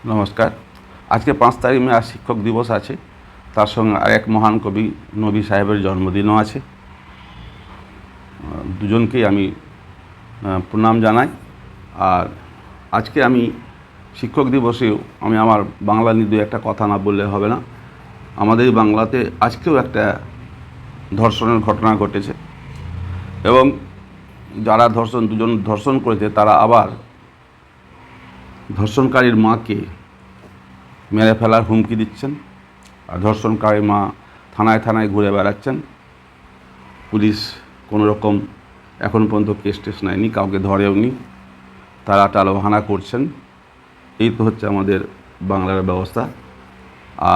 নমস্কার। আজকে 5 তারিখ মে আর শিক্ষক দিবস আছে, তার সঙ্গে আর এক মহান কবি নবী সাহেবের জন্মদিনও আছে। দুজনকেই আমি প্রণাম জানাই। আর আজকে আমি শিক্ষক দিবসেও আমি আমার বাংলা নিয়ে দু একটা কথা না বললে হবে না। আমাদের বাংলাতে আজকেও একটা ধর্ষণের ঘটনা ঘটেছে এবং যারা দুজন ধর্ষণ করেছে তারা আবার ধর্ষণকারীর মাকে মেরে ফেলার হুমকি দিচ্ছেন। আর ধর্ষণকারীর মা থানায় থানায় ঘুরে বেড়াচ্ছেন। পুলিশ কোনো রকম এখন পর্যন্ত কেস টেস নেয়নি, কাউকে ধরেও নি, তারা টালবাহানা করছেন। এই তো হচ্ছে আমাদের বাংলার ব্যবস্থা।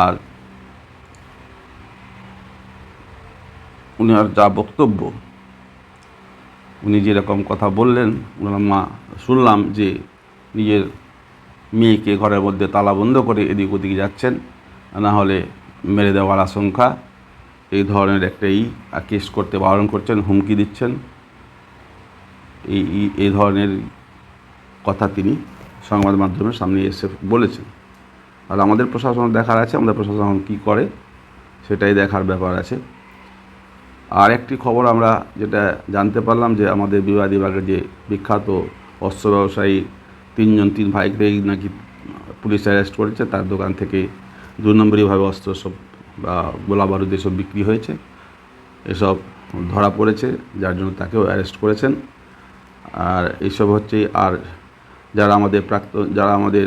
আর উনার যা বক্তব্য, উনি যেরকম কথা বললেন, ওনার মা শুনলাম যে নিজের মেয়েকে ঘরের মধ্যে তালা বন্ধ করে এদিক ওদিক যাচ্ছেন, না হলে মেরে দেওয়ার আশঙ্কা, এই ধরনের একটাই কেস করতে বারণ করছেন, হুমকি দিচ্ছেন। এই ধরনের কথা তিনি সংবাদ মাধ্যমের সামনে এসে বলেছেন। আর আমাদের প্রশাসন দেখার আছে, আমাদের প্রশাসন কী করে সেটাই দেখার ব্যাপার আছে। আর একটি খবর আমরা যেটা জানতে পারলাম যে আমাদের বিভাগের যে বিখ্যাত অস্ত্র ব্যবসায়ী তিন ভাইকেই নাকি পুলিশ অ্যারেস্ট করেছে। তার দোকান থেকে 2 নম্বরীভাবে অস্ত্র সব বা গোলা বারুদ এসব বিক্রি হয়েছে, এসব ধরা পড়েছে, যার জন্য তাকেও অ্যারেস্ট করেছেন। আর এইসব হচ্ছে। আর যারা আমাদের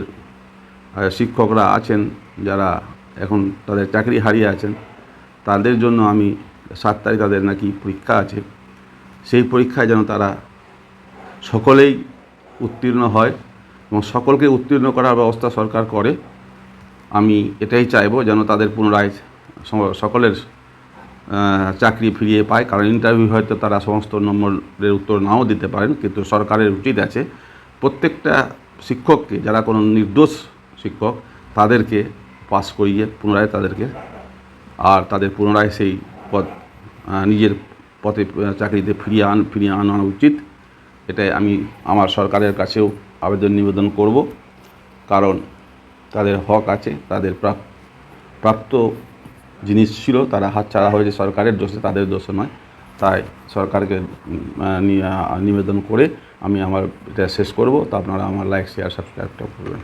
শিক্ষকরা আছেন, যারা এখন তাদের চাকরি হারিয়ে আছেন, তাদের জন্য আমি 7 তারিখ তাদের নাকি পরীক্ষা আছে, সেই পরীক্ষায় যেন তারা সকলেই উত্তীর্ণ হয় এবং সকলকে উত্তীর্ণ করার ব্যবস্থা সরকার করে। আমি এটাই চাইবো যেন তাদের পুনরায় সকলের চাকরি ফিরিয়ে পায়। কারণ ইন্টারভিউ হয়তো তারা সমস্ত নম্বরের উত্তর নাও দিতে পারেন, কিন্তু সরকারের উচিত আছে প্রত্যেকটা শিক্ষককে, যারা কোনো নির্দোষ শিক্ষক, তাদেরকে পাস করিয়ে পুনরায় তাদের পুনরায় সেই পদ নিজের পথে চাকরিতে ফিরিয়ে আনা উচিত। এটাই আমি আমার সরকারের কাছেও নিবেদন করব। কারণ তাদের হক আছে, তাদের প্রাপ্ত জিনিস ছিল, তারা হাতছাড়া হয়েছে সরকারের দোষে, তাদের দোষে নয়। তাই সরকারকে নিবেদন করে আমি আমার এটা শেষ করব। তো আপনারা আমার লাইক, শেয়ার, সাবস্ক্রাইবটা করবেন।